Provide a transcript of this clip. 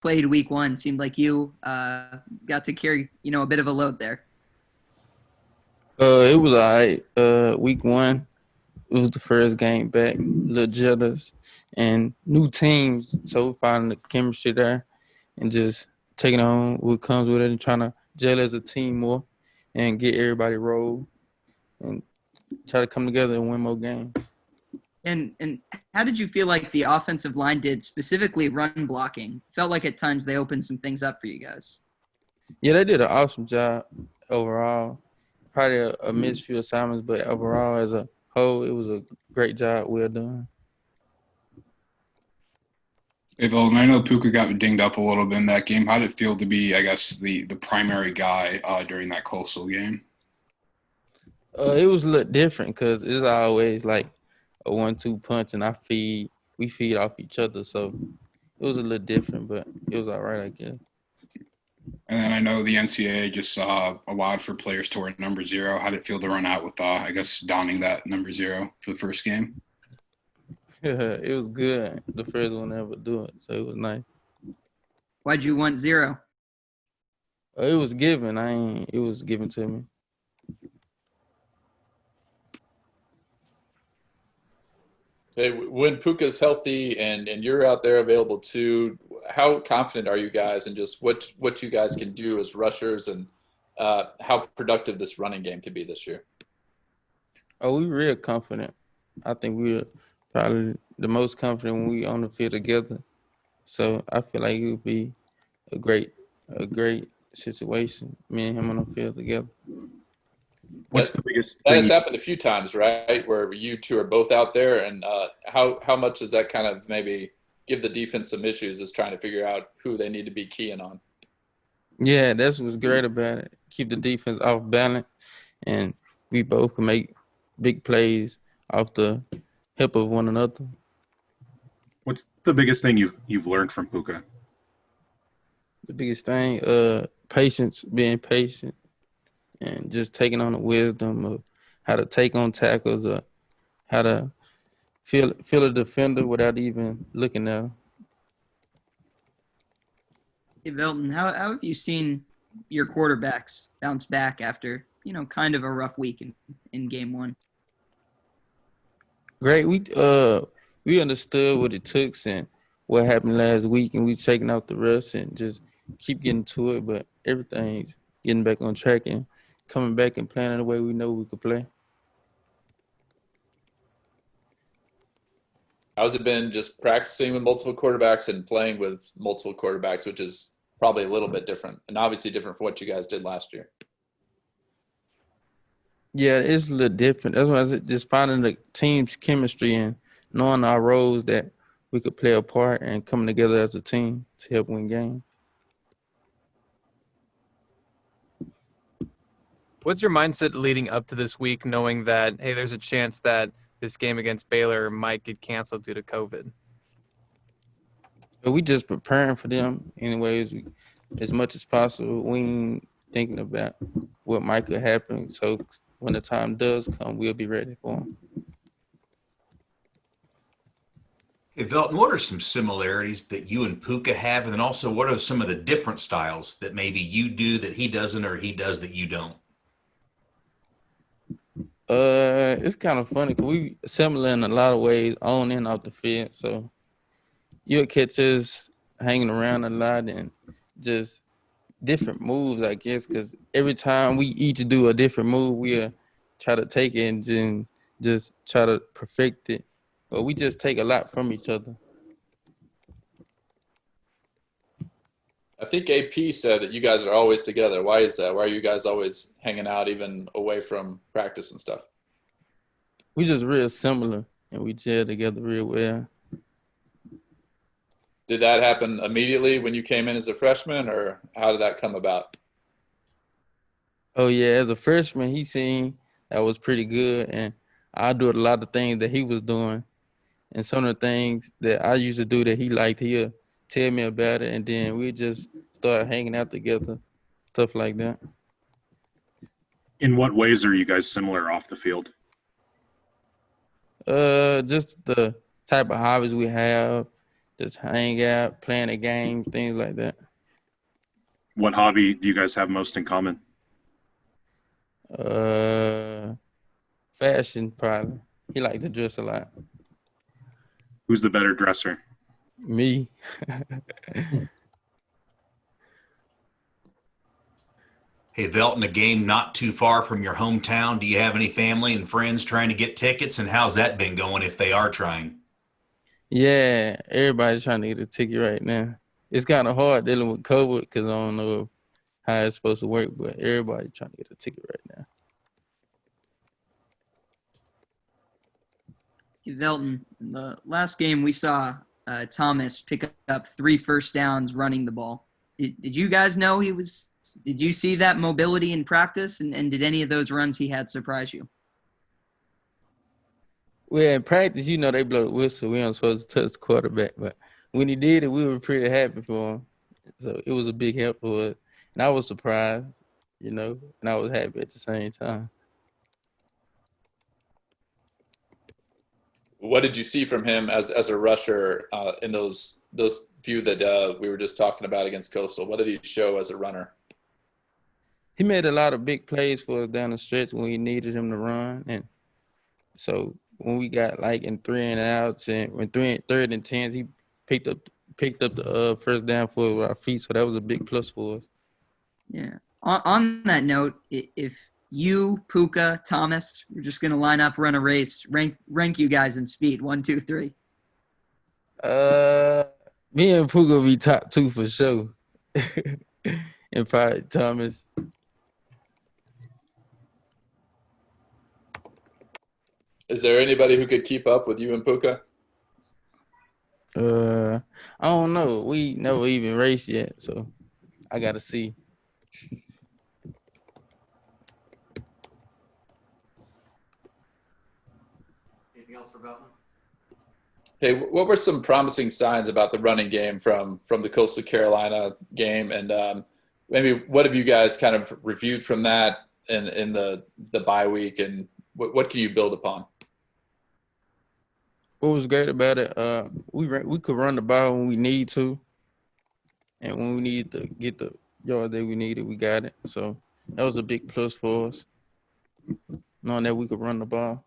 played week one. Seemed like you got to carry, a bit of a load there. It was all right. Week one, it was the first game back, little jitters, and new teams. So finding the chemistry there and just taking on what comes with it and trying to gel as a team more and get everybody rolled and try to come together and win more games. And how did you feel like the offensive line did, specifically run blocking? Felt like at times they opened some things up for you guys. Yeah, they did an awesome job overall. Probably a missed few assignments, but overall as a whole, it was a great job. Well done. Hey, Velton, I know Puka got dinged up a little bit in that game. How did it feel to be, I guess, the primary guy during that Coastal game? It was a little different because it's always like a 1-2 punch, and we feed off each other. So it was a little different, but it was all right, I guess. And then I know the NCAA just allowed for players to wear number 0. How did it feel to run out with, I guess, donning that number 0 for the first game? It was good. The first one to ever do it, so it was nice. Why'd you want 0? It was given. It was given to me. Hey, when Puka's healthy and you're out there available too, how confident are you guys in just what you guys can do as rushers and how productive this running game could be this year? Oh, we real confident. I think we're probably the most confident when we on the field together. So I feel like it would be a great situation. Me and him on the field together. What's the biggest that thing? has happened a few times, right? Where you two are both out there, and how much does that kind of maybe give the defense some issues is trying to figure out who they need to be keying on? Yeah, that's what's great about it. Keep the defense off balance, and we both can make big plays off the hip of one another. What's the biggest thing you've learned from Puka? The biggest thing, patience, being patient, and just taking on the wisdom of how to take on tackles or how to feel a defender without even looking at him. Hey, Velton, how have you seen your quarterbacks bounce back after, kind of a rough week in game one? Great. We understood what it took and what happened last week, and we taking out the rest and just keep getting to it. But everything's getting back on track and coming back and playing in the way we know we could play. How's it been just practicing with multiple quarterbacks and playing with multiple quarterbacks, which is probably a little bit different and obviously different from what you guys did last year? Yeah, it's a little different. That's why I said just finding the team's chemistry and knowing our roles that we could play a part and coming together as a team to help win games. What's your mindset leading up to this week, knowing that, hey, there's a chance that this game against Baylor might get canceled due to COVID? But we just preparing for them anyways, as much as possible. We ain't thinking about what might could happen. So when the time does come, we'll be ready for them. Hey, Velton, what are some similarities that you and Puka have? And then also, what are some of the different styles that maybe you do that he doesn't or he does that you don't? It's kind of funny because we similar in a lot of ways on and off the field. So you'll catch us hanging around a lot and just different moves, I guess, because every time we each do a different move, we'll try to take it and then just try to perfect it. But we just take a lot from each other. I think AP said that you guys are always together. Why is that? Why are you guys always hanging out even away from practice and stuff? We just real similar and we gel together real well. Did that happen immediately when you came in as a freshman, or how did that come about? Oh, yeah, as a freshman, he seen that was pretty good, and I do a lot of things that he was doing. And some of the things that I used to do that he liked, he'll tell me about it, and then we just start hanging out together, stuff like that. In what ways are you guys similar off the field? Just the type of hobbies we have, just hang out, playing a game, things like that. What hobby do you guys have most in common? Fashion probably. He liked to dress a lot. Who's the better dresser? Me. Hey, Velton, a game not too far from your hometown. Do you have any family and friends trying to get tickets? And how's that been going if they are trying? Yeah, everybody's trying to get a ticket right now. It's kind of hard dealing with COVID because I don't know how it's supposed to work, but everybody's trying to get a ticket right now. Velton, in the last game we saw Thomas pick up 3 first downs running the ball. Did you guys know did you see that mobility in practice, and did any of those runs he had surprise you? Well, in practice, they blow the whistle. We aren't supposed to touch the quarterback, but when he did it, we were pretty happy for him. So it was a big help for us. And I was surprised, and I was happy at the same time. What did you see from him as a rusher in those few that we were just talking about against Coastal? What did he show as a runner? He made a lot of big plays for us down the stretch when we needed him to run. And so when we got like in 3 and outs and when 3rd and 10s, he picked up the first down for our feet. So that was a big plus for us. Yeah. On that note, if you, Puka, Thomas, we're just going to line up, run a race, rank you guys in speed, 1, 2, 3. Me and Puka will be top 2 for sure. And probably Thomas. Is there anybody who could keep up with you and Puka? I don't know. We never even raced yet, so I got to see. Anything else for Velton? Hey, what were some promising signs about the running game from the Coastal Carolina game, and maybe what have you guys kind of reviewed from that in the bye week, and what can you build upon? What was great about it, we could run the ball when we need to, and when we need to get the yard that we needed, we got it. So that was a big plus for us, knowing that we could run the ball.